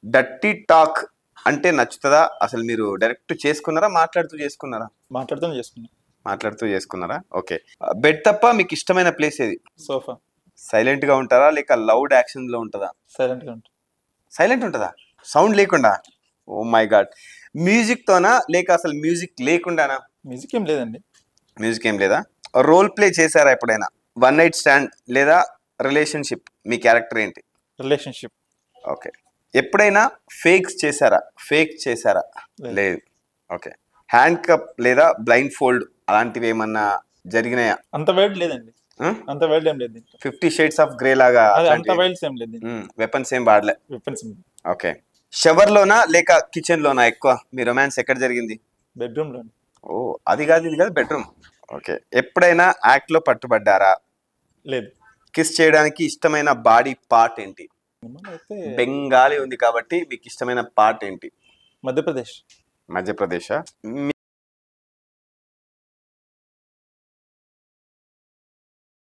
Dirty talk అంటే నచ్చుతుందా? అసలు మీరు డైరెక్ట్ చేసుకున్నారా, మాట్లాడుతూ చేసుకున్నారా? మాట్లాడుతూనే చేసుకున్నాం. మాట్లాడుతూ చేసుకున్నారా? ఓకే. బెడ్ తప్ప మీకు ఇష్టమైన ప్లేస్ ఏది? సోఫా. సైలెంట్ గా ఉంటారా లేక లౌడ్ యాక్షన్ లో ఉంటుందా? సైలెంట్ గా ఉంటుంది. సైలెంట్ ఉంటుందా? సౌండ్ లేకుండా? Oh my god. మ్యూజిక్ తోనా లేక అసలు మ్యూజిక్ లేకుండానా? మ్యూజిక్ ఏం లేదండి. మ్యూజిక్ ఏం లేదా? రోల్ ప్లే చేశారా ఎప్పుడైనా? వన్ నైట్ స్టాండ్ లేదా రిలేషన్షిప్? మీ క్యారెక్టర్ ఏంటి? రిలేషన్షిప్. ఓకే. ఎప్పుడైనా ఫేక్ చేశారా? లేదు. లేదు. ఓకే. హ్యాండ్ కప్ లేదా బ్లైండ్ ఫోల్డ్ అలాంటివి ఏమన్నా జరిగినాయా? అంత వైల్డ్ లేదండి. అంత వైల్డ్ ఏం లేదు దీంట్లో. 50 షేడ్స్ ఆఫ్ గ్రే లాగా అది అంత వైల్డ్స్ ఏం లేదు దీంట్లో. వెపన్స్ ఏం వాడలే? వెపన్స్. ఓకే. షవర్ లోనా లేక కిచెన్ లోనా ఎక్కువ మీ రొమాన్స్ ఎక్కడ జరిగింది? బెడ్రూమ్ లో. ఓ, అది కాదు ఇది కాదు, బెడ్రూమ్. ఓకే. ఎప్పుడైనా యాక్ట్ లో పట్టుబడ్డారా? లేదు. కిస్ చేయడానికి ఇష్టమైన బాడీ పార్ట్ ఏంటి? అయితే బెంగాలీ ఉంది కాబట్టి మీకు ఇష్టమైన పార్ట్ ఏంటి? మధ్యప్రదేశ్. మధ్యప్రదేశ్.